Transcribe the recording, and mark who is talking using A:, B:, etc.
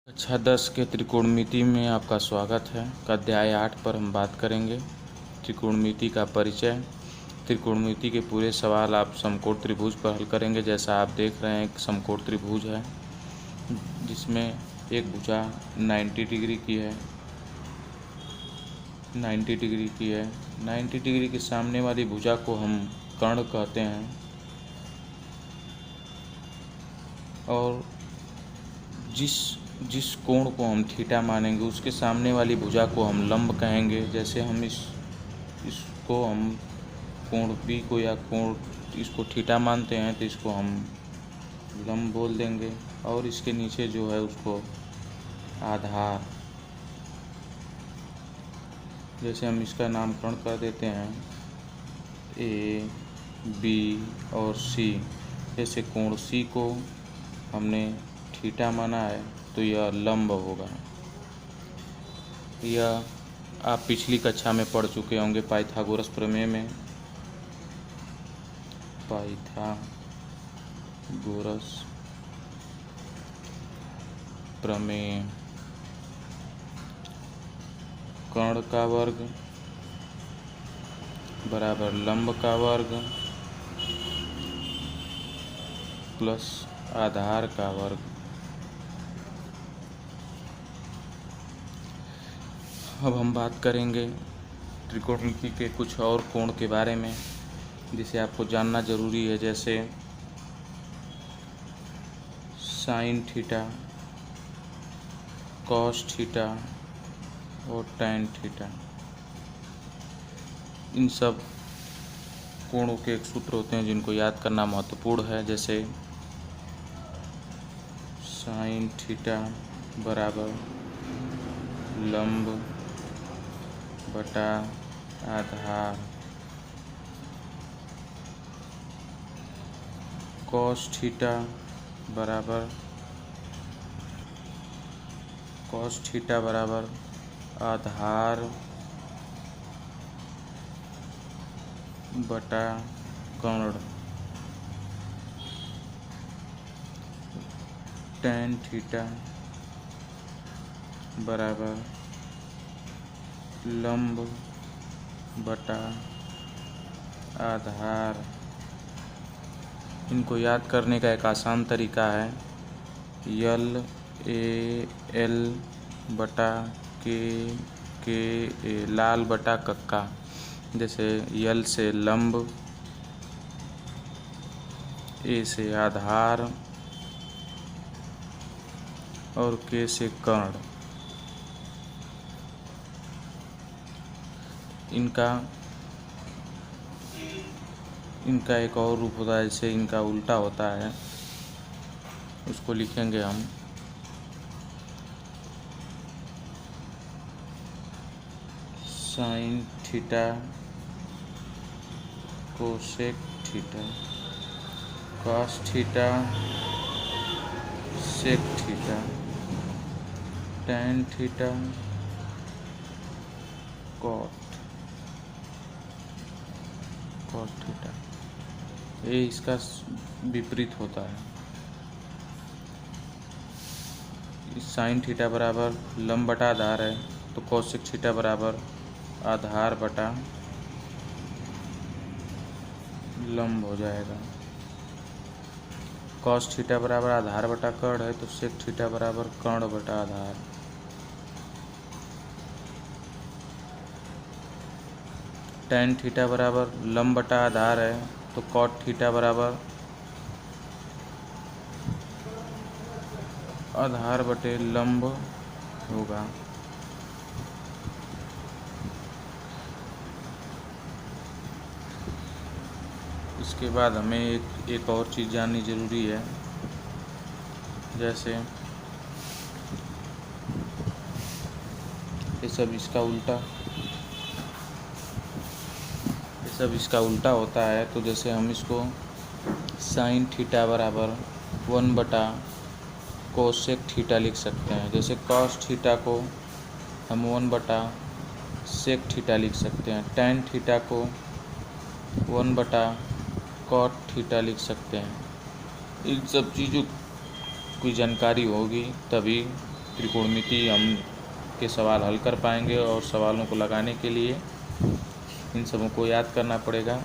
A: कक्षा 10 के त्रिकोणमिति में आपका स्वागत है। अध्याय 8 पर हम बात करेंगे त्रिकोणमिति का परिचय। त्रिकोणमिति के पूरे सवाल आप समकोण त्रिभुज पर हल करेंगे। जैसा आप देख रहे हैं, एक समकोण त्रिभुज है जिसमें एक भुजा 90 डिग्री की है, 90 डिग्री की है। 90 डिग्री के सामने वाली भुजा को हम कर्ण कहते हैं और जिस कोण को हम थीटा मानेंगे उसके सामने वाली भुजा को हम लंब कहेंगे। जैसे हम इसको हम कोण बी को या कोण इसको थीटा मानते हैं तो इसको हम लंब बोल देंगे और इसके नीचे जो है उसको आधार, जैसे हम इसका नामकरण कर देते हैं ए, बी और सी। जैसे कोण सी को हमने थीटा माना है तो यह लंब होगा। यह आप पिछली कक्षा में पढ़ चुके होंगे पाइथागोरस प्रमेय में। पाइथागोरस प्रमेय, कर्ण का वर्ग बराबर लंब का वर्ग प्लस आधार का वर्ग। अब हम बात करेंगे त्रिकोणमिति के कुछ और कोण के बारे में जिसे आपको जानना जरूरी है। जैसे साइन थीटा, कॉस थीटा और टैन थीटा। इन सब कोणों के एक सूत्र होते हैं जिनको याद करना महत्वपूर्ण है। जैसे साइन थीटा बराबर लंब बटा आधार, कॉस थीटा बराबर आधार बटा कर्ण, टैन थीटा बराबर लंब बटा आधार। इनको याद करने का एक आसान तरीका है यल ए एल बटा के ए, लाल बटा कक्का। जैसे यल से लंब, ए से आधार और के से कर्ण। इनका एक और रूप होता है, जैसे इनका उल्टा होता है, उसको लिखेंगे हम sine theta cosec theta, cos theta sec theta, tan theta cot theta. ये इसका विपरीत होता है। साइन थीटा बराबर लंब बटा आधार है तो कोसेक थीटा बराबर आधार बटा लंब हो जाएगा। कॉस थीटा बराबर आधार बटा कर्ण है तो सेक थीटा बराबर कर्ण बटा आधार। टैन थीटा बराबर लंब बटा आधार है तो कॉट थीटा बराबर आधार बटे लंब होगा। इसके बाद हमें एक और चीज़ जाननी जरूरी है। जैसे ये सब इसका उल्टा होता है तो जैसे हम इसको साइन थीटा बराबर 1 बटा कोसेक थीटा लिख सकते हैं। जैसे कॉस थीटा को हम 1 बटा सेक थीटा लिख सकते हैं। टैन थीटा को 1 बटा कॉट थीटा लिख सकते हैं। इन सब चीज़ों की जानकारी होगी तभी त्रिकोणमिति हम के सवाल हल कर पाएंगे। और सवालों को लगाने के लिए इन सबों को याद करना पड़ेगा।